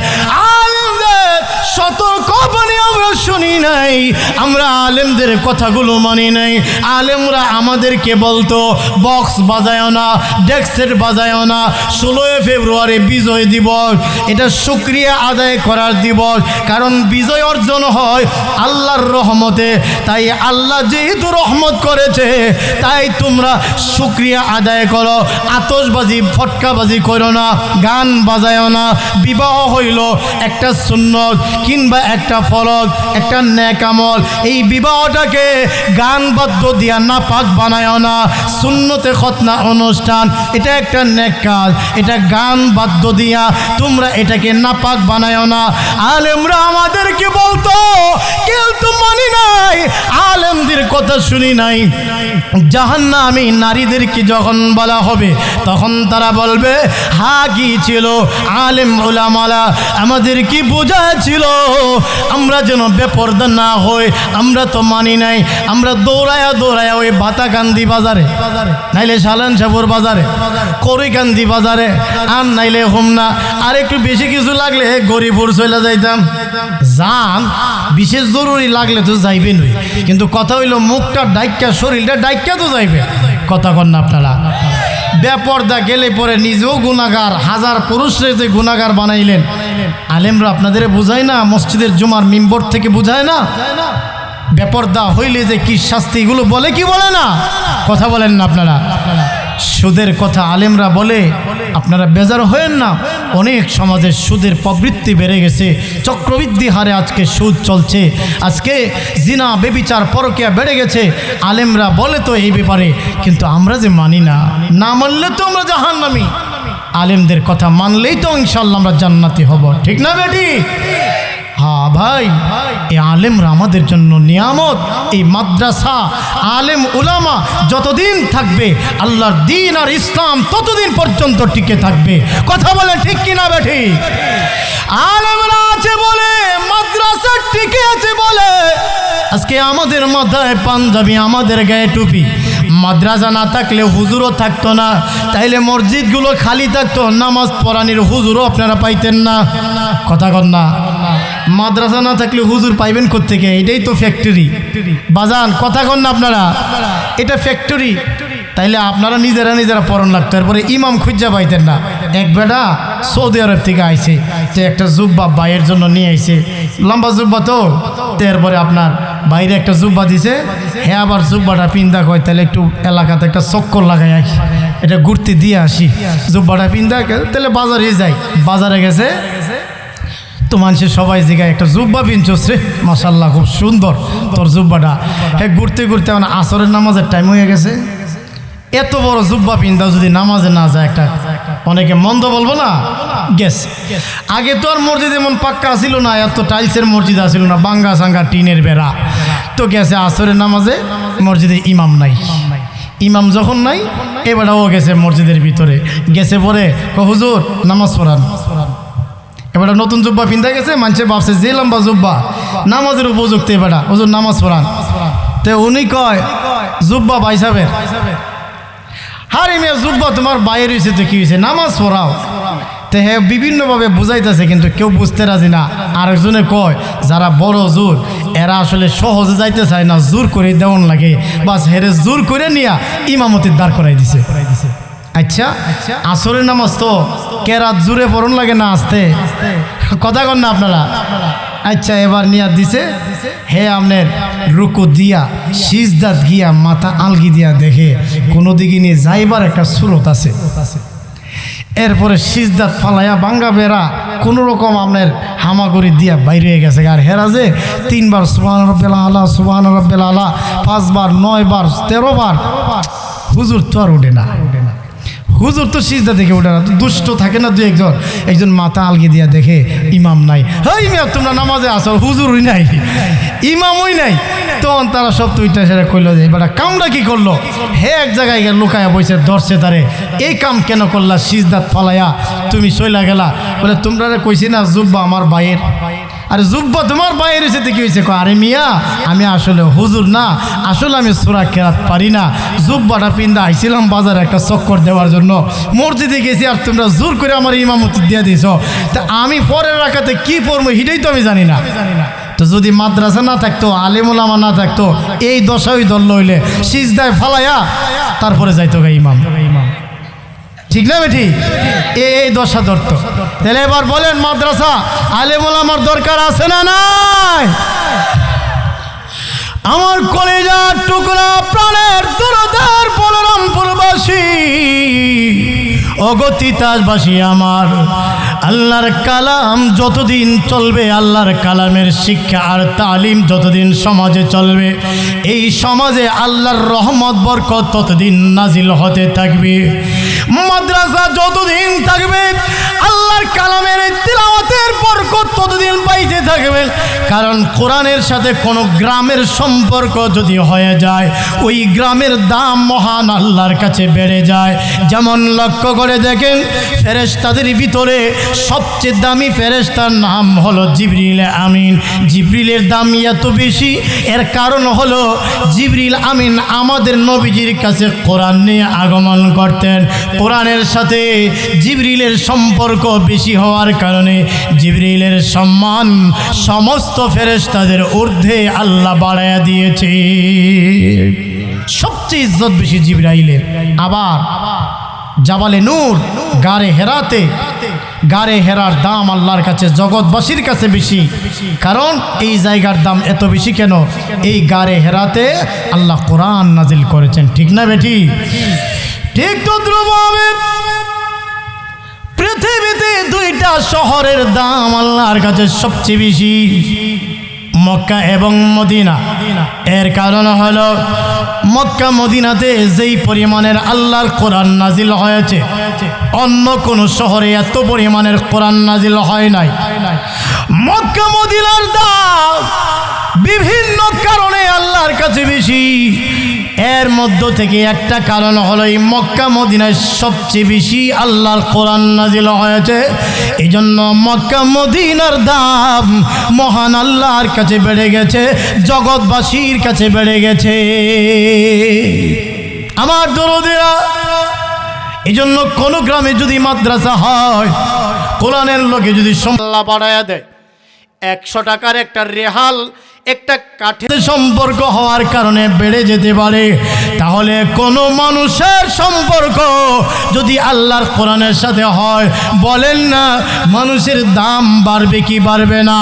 সতর্কবাণী আমরা শুনি নাই, আমরা আলেমদের কথাগুলো মানি নাই। আলেমরা আমাদেরকে বলতো বক্স বাজায়ও না, ডেক্সেট বাজায়ও না, 16 ফেব্রুয়ারি বিজয় দিবস, এটা শুকরিয়া আদায় করার দিবস, কারণ বিজয় অর্জন হয় আল্লাহর রহমতে। তাই আল্লাহ যেহেতু রহমত করেছে, তাই তোমরা শুকরিয়া আদায় করো, আতশবাজি ফটকাবাজি করো না, গান বাজায়ও না। বিবাহ হইল একটা সুন্নত কিংবা একটা ফরজ, একটা নেক আমল। এই বিবাহটাকে গান বাদ্য দিয়া নাপাক বানায়ও না। সুন্নতে খতনা অনুষ্ঠান এটা একটা নেক কাজ, এটা গান বাদ্য দিয়া তোমরা এটাকে নাপাক বানায়ও না। আলেমরা আমাদেরকে বলতো, কিন্তু মানি নাই, আলেমদের কথা শুনি নাই। জাহান্নামী নারীদেরকে যখন বলা হবে, তখন তারা বলবে হা কি ছিল আলেম উলামারা আমাদের কি বোঝাচ্ছিল, আমরা যেন বেপরদা না হই। আমরা তো মানি নাই, আমরা দৌড়ায়া দৌড়ায়া ওই বাতাকান্দি বাজারে, নাইলে সালান সাপুর বাজারে, করিকান্দি বাজারে, আর নাইলে হোমনা, আর একটু বেশি কিছু লাগলে গরিপুর চলে যাইতাম। যান, বিশেষ জরুরি লাগলে তো যাইবে নই, কিন্তু কথা হইল মুখটা ডাইক্কা শরীরটা ডাইক্কা তো যাইবে। কথা কন না আপনারা? বেপর্দা গেলে পরে নিজেও গুনাহগার, হাজার পুরুষরে যে গুনাহগার বানাইলেন। আলেমরা আপনাদের বুঝায় না, মসজিদের জুমার মিম্বর থেকে বুঝায় না, বেপর্দা হইলে যে কি শাস্তি, এগুলো বলে কি বলে না? কথা বলেন না আপনারা? সুদের কথা আলেমরা বলে, আপনারা বেজার হয়েন না। অনেক সমাজে সুদের প্রবৃত্তি বেড়ে গেছে, চক্রবৃদ্ধি হারে আজকে সুদ চলছে, আজকে জিনা বেবিচার পরকিয়া বেড়ে গেছে। আলেমরা বলে তো এই ব্যাপারে, কিন্তু আমরা যে মানি না, না মানলে তো আমরা জাহান্নামী। আলেমদের কথা মানলেই তো ইনশাআল্লাহ আমরা জান্নাতি হব, ঠিক না বেটি? হ্যাঁ ভাই, এই আলেমরা আমাদের জন্য নিয়ামত। এই মাদ্রাসা, আলেম উলামা যতদিন থাকবে, আল্লাহর দ্বীন আর ইসলাম ততদিন পর্যন্ত টিকে থাকবে। কথা বলে ঠিক কিনা বেঠি? আলেমরা আছে বলে মাদ্রাসা টিকে আছে বলে আজকে আমাদের মাথায় পাঞ্জাবি, আমাদের গায়ে টুপি। মাদ্রাসা না থাকলে হুজুরও থাকতো না, তাইলে মসজিদগুলো খালি থাকতো, নামাজ পড়ানির হুজুরও আপনারা পাইতেন না। কথা কন না? মাদ্রাসা না থাকলে হুজুর পাইবেন কোত্থেকে? এটাই তো ফ্যাক্টরি বাজান। কথা কন না আপনারা? এটা ফ্যাক্টরি। তাইলে আপনারা নিজেরা পড়ন লাগতো, এরপরে ইমাম খুঁজা পাইতেন না। এক বেটা সৌদি আরব থেকে আইছে, তো একটা জুব্বা ভাইয়ের জন্য নিয়ে আইছে, লম্বা জুব্বা তো, এরপরে আপনার বাইরে একটা জুব্বা দিছে। হ্যাঁ, আবার জুব্বাটা পিন্দা কয়, তাহলে একটু এলাকাতে একটা চক্কর লাগাই আসি, এটা ঘুরতে দিয়ে আসি। জুব্বাটা পিন্দা তাহলে বাজারে যাই। বাজারে গেছে তো মানুষের সবাই জায়গায় একটা জুব্বা পিনছস রে, মাশাল্লাহ খুব সুন্দর তোর জুব্বাটা। হ্যাঁ, ঘুরতে ঘুরতে মানে আসরের নামাজের টাইম হয়ে গেছে। এত বড় জুব্বা পিন্দা যদি নামাজে না যায়, একটা অনেকে মন্দ বলবো না? গেছে। আগে তো আর মসজিদ এমন পাক্কা ছিল না, এত টাইলসের মসজিদ আসিল না, বাঙ্গা সাঙ্গা টিনের বেড়া। তো গেছে আসরের নামাজে, মসজিদে ইমাম নাই। ইমাম যখন নাই, এবার ও গেছে মসজিদের ভিতরে, গেছে পরে হুজুর নামাজ পড়ান। এবার নতুন জুব্বা পিন্ধা গেছে, মানুষে ভাবছে যে লম্বা জুব্বা নামাজের উপযুক্ত, এবার হুজুর নামাজ পড়ান। তো উনি কয় জুব্বা ভাই সাহেবের। হারে মিয়া, জুব্বা তোমার বাইরে হয়েছে তো কি হয়েছে, নামাজ পড়াও। তো হ্যাঁ, বিভিন্নভাবে বুঝাইতেছে, কিন্তু কেউ বুঝতে রাজি না। আরেকজনে কয় যারা বড় জোর, এরা আসলে সহজে যাইতে চায় না, জোর করে দেওয়ান লাগে, বাস হেরে জোর করে নিয়া ইমামতির দাঁড় করাই দিছে। আচ্ছা, আসরের নামাজ তো কেরাত জুড়ে পড়ন লাগে না, আসতে। কথা কন না আপনারা? আচ্ছা, এবার নিয়া দিছে। হে আপনার রুকু দিয়া সিজদাত গিয়া মাথা আলগি দিয়া দেখে কোনো দিকে নিয়ে যাইবার একটা সুরত আছে। এরপরে সিজদাত ফালাইয়া বাঙ্গা বেড়া কোনো রকম আপনার হামাগুড়ি দিয়া বাইরে হয়ে গেছে। আর হেরা যে 3 বার সুবহান রাব্বিল আলা, সুবহান রাব্বিল আলা, 5 বার, 9 বার, 13 বার। হুজুর তো আর ওঠে না, হুজুর তো সিজদা থেকে ওঠে না। দুষ্ট থাকে না, একজন মাথা আলগি দিয়া দেখে ইমাম নাই। হেই মিয়া, তোমরা নামাজে আসো, হুজুরই নাই, ইমামই নাই। তখন তারা সব তুইটা সেটা কইল যে এবার কামটা কি করলো? হে এক জায়গায় গিয়ে লুকায়া বসে ধরছে তারে, এই কাম কেন করলা? সিজদাত ফালাইয়া তুমি চইলা গেলা। বলে তোমরা কইছি না জুব্বা আমার ভাইয়ের, আরে জুব্বা তোমার বাইরে এসেতে কি হয়েছে? আরে মিয়া আমি আসলে হুজুর না, আসলে আমি সূরা কেরাত পারি না। জুব্বাটা পিন্দা আইছিলাম বাজারে একটা চক্কর দেওয়ার জন্য, মসজিদে গেছি আর তোমরা জোর করে আমার ইমামতি দিয়ে দিছ। তা আমি পরের রাখাতে কি পড়বো সেটাই তো আমি জানি না। তো যদি মাদ্রাসা না থাকতো, আলেম ওলামা না থাকতো, এই দশাই দল লইলে সিজদায় ফালাইয়া তারপরে যাইতো গা ইমাম। ঠিক না বেঠি? এই দশা ধরতো। তাহলে এবার বলেন মাদ্রাসা আলেম ওলামার দরকার আছে না নাই? আমার কলেজার টুকরা প্রাণের দরদার বলরামপুরবাসী, অগতিতাসবাসী আমার, আল্লাহর কালাম যতদিন চলবে, আল্লাহর কালামের শিক্ষা আর তালিম যতদিন সমাজে চলবে, এই সমাজে আল্লাহর রহমত বরকত ততদিন নাজিল হতে থাকবে। মাদ্রাসা যতদিন থাকবে, আল্লাহর কালামের তিলাওয়াতের বরকত ততদিন পাইতে থাকবে। কারণ কোরআনের সাথে কোনো গ্রামের সম্পর্ক যদি হয়ে যায়, ওই গ্রামের দাম মহান আল্লাহর কাছে বেড়ে যায়। যেমন লক্ষ্য করে দেখেন, ফেরেশতাদের ভিতরে সবচেয়ে দামি ফেরেশতার নাম হলো জিবরিল আমিন। জিবরিলের দাম এত বেশি, এর কারণ হলো জিবরিল আমিন আমাদের নবীজির কাছে কোরআন নিয়ে আগমন করতেন। কোরআনের সাথে জিবরিলের সম্পর্ক বেশি হওয়ার কারণে জিবরিলের সম্মান সমস্ত ফেরেশতাদের ঊর্ধ্বে আল্লাহ বাড়ায়া দিয়েছে। সবচেয়ে ইজ্জত বেশি জিবরাইলের। আবার জাবালে নূর গারে হেরাতে, গারে হেরার দাম আল্লাহর কাছে, জগৎবাসীর কাছে বেশি। কারণ এই জায়গার দাম এত বেশি কেন? এই গারে হেরাতে আল্লাহ কোরআন নাজিল করেছেন। ঠিক না বেটি? ঠিক তো ধ্রুব। পৃথিবীতে দুইটা শহরের দাম আল্লাহর কাছে সবচেয়ে বেশি, মক্কা এবং মদিনা। এর কারণ হলো মক্কা মদিনাতে যেই পরিমাণের আল্লাহর কোরআন নাজিল হয়েছে, অন্য কোন শহরে এত পরিমাণের কোরআন নাজিল হয় নাই। মক্কা মদিনার দাম বিভিন্ন কারণে আল্লাহর কাছে বেশি। এর মধ্য থেকে একটা কারণ হলো এই মক্কা মদিনায় সবচেয়ে বেশি আল্লাহর কোরআন নাজিল হয়েছে। এই জন্য মক্কা মদিনার দাম মহান আল্লাহর কাছে বেড়ে গেছে, জগৎবাসীর কাছে বেড়ে গেছে। আমার দরদিরা, এই জন্য কোনো গ্রামে যদি মাদ্রাসা হয়, কোরআনের লোকে যদি আল্লাহ বাড়ায়া দেয়, 100 টাকার একটা রেহাল একটা কাঠের সম্পর্ক হওয়ার কারণে বেড়ে যেতে পারে, তাহলে কোনো মানুষের সম্পর্ক যদি আল্লাহর কোরআনের সাথে হয়, বলেন না মানুষের দাম বাড়বে কি বাড়বে না?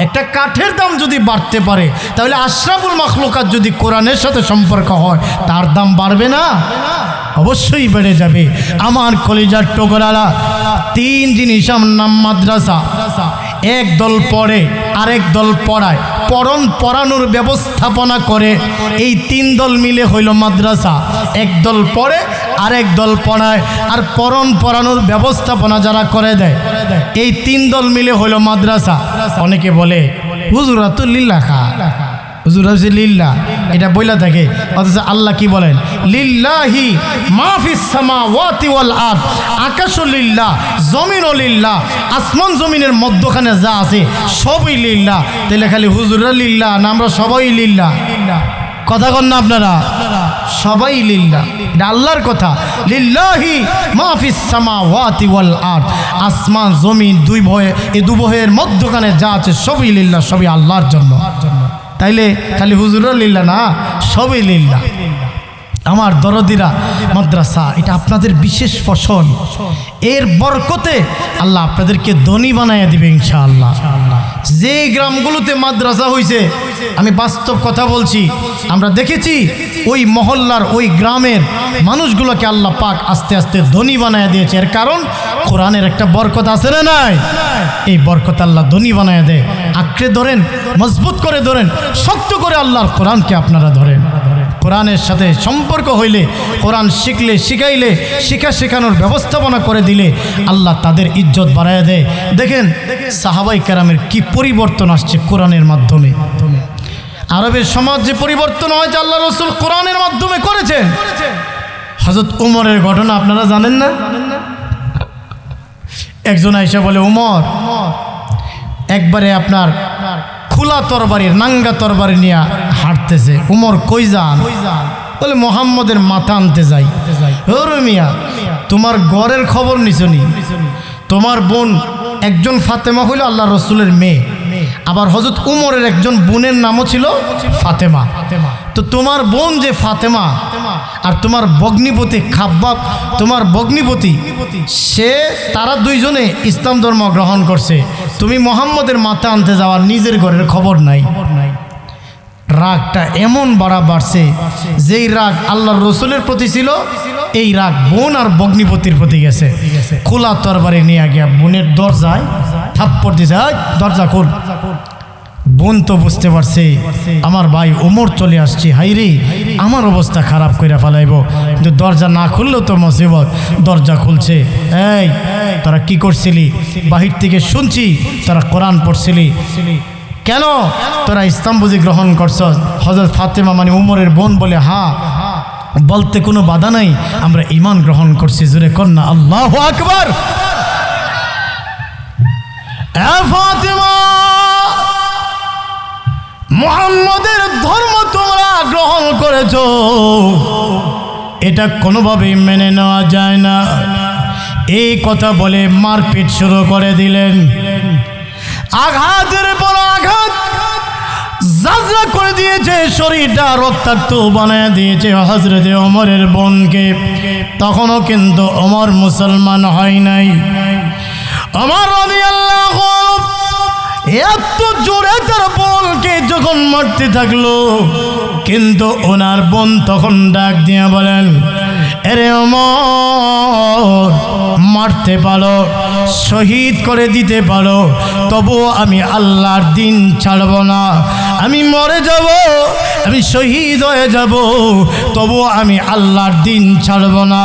একটা কাঠের দাম যদি বাড়তে পারে, তাহলে আশরাফুল মাখলুকাত যদি কোরআনের সাথে সম্পর্ক হয়, তার দাম বাড়বে না? অবশ্যই বেড়ে যাবে। আমার কলিজার টুকরারা, 3 জিনিস নাম মাদ্রাসা। এক দল পড়ে, আরেক দল পড়ায়, পড়ানোর ব্যবস্থাপনা করে। এই 3 দল মিলে হইল মাদ্রাসা। এক দল পড়ে, আরেক দল পড়ায়, আর পড়ানোর ব্যবস্থাপনা যারা করে দেয়, এই 3 দল মিলে হইল মাদ্রাসা। অনেকে বলে হুজুরা তো লিল্লাহ খা, হুজুর হচ্ছে লিল্লাহ, এটা বইলা থাকে। অথচ আল্লাহ কি বলেন? লিল্লাহি মাফিস সামাওয়াতি ওয়াল আরদ, আকাশও লিল্লাহ, জমিনও লিল্লাহ, আসমান জমিনের মধ্যখানে যা আছে সবই লিল্লাহ। তাহলে খালি হুজুররা লিল্লাহ না আমরা সবাই লিল্লাহ? কথা কন না আপনারা? সবাই লিল্লাহ, এটা আল্লাহর কথা। লিল্লাহি মাফিস সামাওয়াতি ওয়াল আরদ, আসমান জমিন এই দুভয়ের মধ্যখানে যা আছে সবই লিল্লাহ, সবই আল্লাহর জন্য। তাইলে খালি হুজুরও লিল্লাহ না, সবই লিল্লাহ। আমার দরদিরা, মাদ্রাসা এটা আপনাদের বিশেষ ফসল। এর বরকতে আল্লাহ আপনাদেরকে ধনী বানাইয়া দিবে ইনশাআল্লাহ। যে গ্রামগুলোতে মাদ্রাসা হয়েছে, আমি বাস্তব কথা বলছি, আমরা দেখেছি ওই মহল্লার ওই গ্রামের মানুষগুলোকে আল্লাহ পাক আস্তে আস্তে ধনী বানাইয়া দিয়েছে। এর কারণ কোরআনের একটা বরকত আছে না নাই? এই বরকত আল্লাহ ধনী বানাইয়া দেয়। আঁকড়ে ধরেন, মজবুত করে ধরেন, শক্ত করে আল্লাহর কোরআনকে আপনারা ধরেন। কোরআনের সাথে সম্পর্ক হইলে, কোরআন শিখলে, শিখাইলে, শেখানোর ব্যবস্থাপনা করে দিলে আল্লাহ তাদের ইজ্জত বাড়াইয়া দেয়। দেখেন সাহাবাই কেরামের কি পরিবর্তন আসছে কোরআনের মাধ্যমে। আরবের সমাজ যে পরিবর্তন হয়েছে আল্লাহ রসুল কোরআনের মাধ্যমে করেছেন। হযরত উমরের ঘটনা আপনারা জানেন না? একজন আয়েশা বলে, উমর একবারে আপনার খোলা তরবারি নাঙ্গা তরবারি নিয়ে হাঁটতেছে। উমর কই যান? বলে মোহাম্মদের মাথা আনতে যাই। ওরে মিয়া, তোমার ঘরের খবর নিছনি? তোমার বোন একজন ফাতেমা হইল আল্লাহ রসুলের মেয়ে, আবার হযরত উমরের একজন বোনের নামও ছিল ফাতেমা। তো তোমার বোন যে ফাতেমা আর তোমার ভগ্নিপতি খাব্বাব, তোমার ভগ্নিপতি, সে তারা দুইজনে ইসলাম ধর্ম গ্রহণ করছে। তুমি মোহাম্মদের মাথা আনতে যাওয়ার নিজের ঘরের খবর নাই। রাগটা এমন বাড়ছে, যেই রাগ আল্লাহর রসুলের প্রতি ছিল, এই রাগ বোন আর ভগ্নিপতির প্রতি গেছে। খোলা তরবারি নিয়ে গিয়া বোনের দরজায় থাপ্পড় দিছে, দরজা খোল। বোন তো বুঝতে পারছে আমার ভাই ওমর চলে আসছে, হাইরে আমার অবস্থা খারাপ করে ফেলাইব, কিন্তু দরজা না খুললেও তো মুসিবত। দরজা খুলছে। এই তোরা কি করছিলি? বাহির থেকে শুনছি তোরা কোরআন পড়ছিলি, কেন তোরা ইসলাম বুঝি গ্রহণ করছ? হযরত ফাতেমা মানে উমরের বোন বলে, হ্যাঁ, বলতে কোনো বাধা নাই, আমরা ঈমান গ্রহণ করছি। জোরে কন্যা আল্লাহু আকবার। ফাতেমা, মুহাম্মদের ধর্ম তোমরা গ্রহণ করেছো, এটা কোনোভাবেই মেনে নেওয়া যায় না। এই কথা বলে মারপিট শুরু করে দিলেন। আঘাতের পর আঘাত জাজরা করে দিয়েছে, শরীরটা রক্তাক্ত বানিয়ে দিয়েছে হযরতে ওমরের বোনকে। তখনও কিন্তু ওমর মুসলমান হয় নাই। ওমর রাদিয়াল্লাহু আনহু এত জোরে তার বোনকে যখন মারতে থাকলো, কিন্তু ওনার বোন তখন ডাক দিয়ে বলেন, আরে ওমর, মারতে পারো, শহীদ করে দিতে পারো, তবুও আমি আল্লাহর দিন ছাড়ব না। আমি মরে যাব, আমি শহীদ হয়ে যাব, তবুও আমি আল্লাহর দিন ছাড়ব না।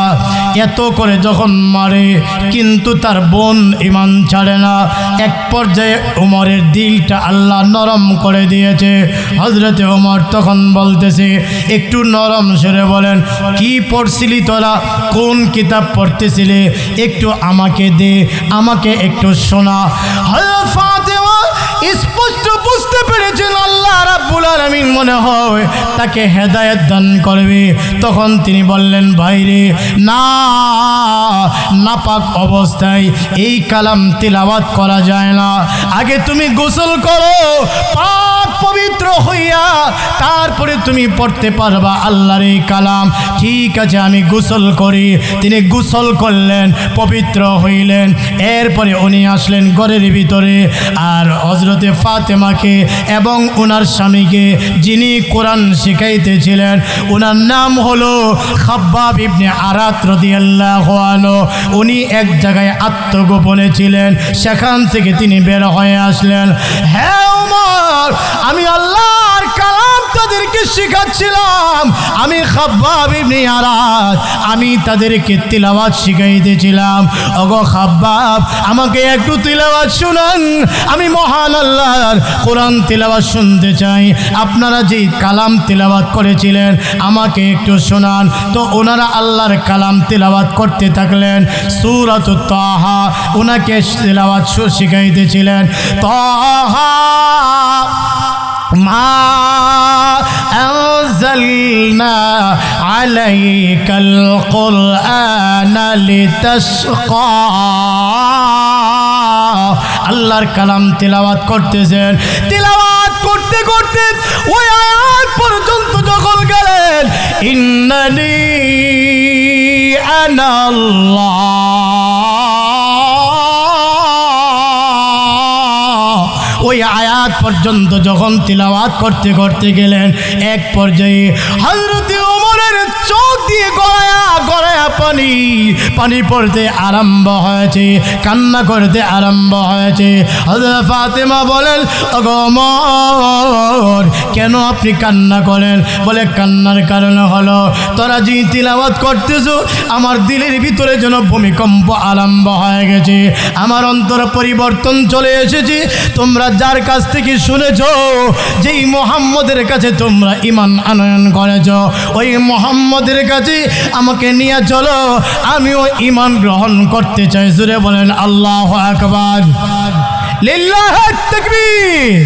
এত করে যখন মারে, কিন্তু তার বোন ঈমান ছাড়ে না। এক পর্যায়ে ওমরের দিলটা আল্লাহ নরম করে দিয়েছে। হযরতে ওমর তখন বলতেছে, একটু নরম সুরে বলেন, কি পড়ছিলি তোরা? কোন কিতাব পড়তেছিলে? একটু আমাকে দে, আমাকে একটু শোনা। হযরত ফাতেমা স্পষ্ট বুঝতে পেরেছেন আল্লাহ রাব্বুল আলামিন মনে হয় তাকে হেদায়েত দান করবে। তখন তিনি বললেন, ভাইরে, না, নাপাক অবস্থায় এই কালাম তিলাওয়াত করা যায় না। আগে তুমি গোসল করো, পাক পবিত্র হইয়া তারপরে তুমি পড়তে পারবা আল্লাহর এই কালাম। ঠিক আছে, আমি গোসল করি। তিনি গোসল করলেন, পবিত্র হইলেন। এরপরে উনি আসলেন ঘরের ভিতরে, আর হযরতে ফাতেমাকে এবং ওনার স্বামীকে, যিনি কোরআন শিখাইতেছিলেন, ওনার নাম হলো খাব্বাব ইবনে আরাত রাদিয়াল্লাহু আনহু। উনি এক জায়গায় আত্মগোপনে ছিলেন, সেখান থেকে তিনি বের হয়ে আসলেন। হ্যাঁ ওমর, আমি আল্লাহর কালাম তাদেরকে শিখাচ্ছিলাম, আমি খাব্বাব ইবনে আরাত, আমি তাদেরকে তিলাওয়াত শিখাইতেছিলাম। ওগো খাব্বাব, আমাকে একটু তিলাওয়াত শুনান, আমি মহান আল্লাহর কোরআন তিলাওয়াত শুনতে চাই। আপনারা যে কালাম তিলাওয়াত করেছিলেন, আমাকে একটু শোনান। তো ওনারা আল্লাহর কালাম তিলাওয়াত করতে থাকলেন। সূরাতুত তাহা ওনাকে তিলাওয়াত শিখাইতেছিলেন। তাহা মা আনজালনা আলাইকাল কুরআনা লিতাশকা। আল্লাহর কালাম তিলাওয়াত করতেছেন। তিলাওয়াত করতে করতে ওই আয়াত পর্যন্ত যখন গেলেন, ইন্নানি আনা আল্লাহ, ওই আয়াত পর্যন্ত যখন তিলাওয়াত করতে করতে গেলেন, এক পর্যায়ে হযরতে ওমরের চোখ দিয়ে গড়ায়া গড়ায়া পানি পড়তে আরম্ভ হয়েছে, কান্না করতে আরম্ভ হয়েছে। হযরত ফাতেমা বলেন, ওগো ওমর, কেন আপনি কান্না করেন? বলে, কান্নার কারণ হলো তোরা যে তিলাওয়াত করতেছো, আমার দিলের ভিতরে যেন ভূমিকম্প আরম্ভ হয়ে গেছে, আমার অন্তর পরিবর্তন চলে এসেছে। তোমরা যার কাছ থেকে শুনেছ, যেই মুহাম্মদের কাছে তোমরা ঈমান আনয়ন করেছ, ওই মুহাম্মদের কাছে আমাকে নিয়ে চলো, আমিও ঈমান গ্রহণ করতে চাই। জোরে বলেন আল্লাহু আকবার। লিল্লাহিত তাকবীর,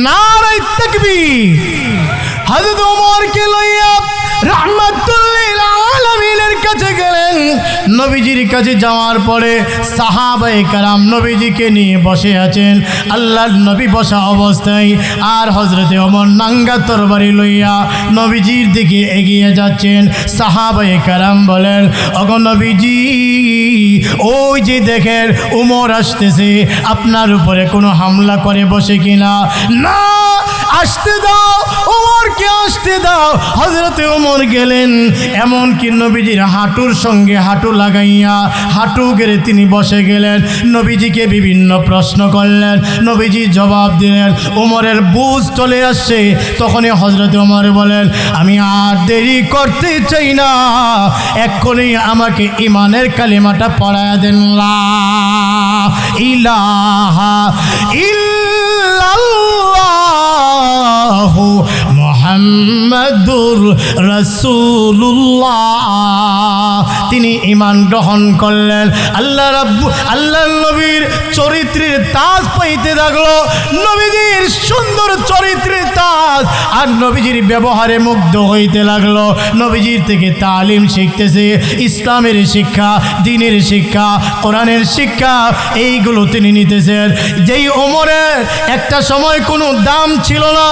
নারে তাকবীর। হযরত ওমরকে লইয়া রাহমাতুল লিল আলামিনের কাছে গেলেন। নবীজির কাছে যাওয়ার পরে সাহাবায়ে কেরাম নবীজিকে নিয়ে বসে আছেন। আল্লাহর নবী বসা অবস্থায় আর হযরতে ওমর নাঙ্গা তরবারি লইয়া নবীজির দিকে এগিয়ে যাচ্ছেন। সাহাবায়ে কেরাম বলেন, ওগো নবীজি, ওই যে দেখেন ওমর আসতেছে, আপনার উপরে কোনো হামলা করে বসে কিনা? না, আসতে দাও, ওমরকে আসতে দাও। হযরতে ওমর গেলেন, এমনকি নবীজির হাঁটুর সঙ্গে হাঁটু লাগাইয়া হাঁটু গেড়ে তিনি বসে গেলেন। নবীজিকে বিভিন্ন প্রশ্ন করলেন, নবীজি জবাব দিলেন। ওমরের বুঝ চলে আসছে। তখনই হযরতে ওমর বলেন, আমি আর দেরি করতে চাই না, এক্ষুনি আমাকে ঈমানের কালিমাটা পড়ায়া দেন, লা ইলাহা ইল্লাল্লাহু মুহাম্মাদুর রাসূলুল্লাহ। তিনি ঈমান গ্রহণ করলেন। আল্লাহর নবীর চরিত্রের তাজ পাইতে লাগলো, নবীজির সুন্দর চরিত্রের তাজ, আর নবীজির ব্যবহারে মুগ্ধ হইতে লাগলো। নবীজির থেকে তালিম শিখতেছে, ইসলামের শিক্ষা, দ্বীনের শিক্ষা, কোরআনের শিক্ষা, এইগুলো তিনি নিতেছেন। যেই ওমরের একটা সময় কোনো দাম ছিল না,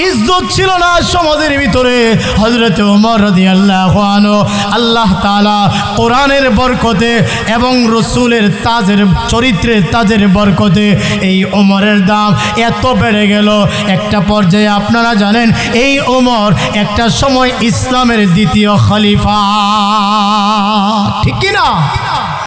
ইজ্জত ছিল না সমাজের ভিতরে, হযরত ওমর রাদিয়াল্লাহু আনহু আল্লাহ তাআলা কোরআনের বরকতে এবং রসুলের তাজের চরিত্রের তাজের বরকতে এই ওমরের দাম এত বেড়ে গেল। একটা পর্যায়ে আপনারা জানেন এই ওমর একটা সময় ইসলামের দ্বিতীয় খলিফা, ঠিক কি না?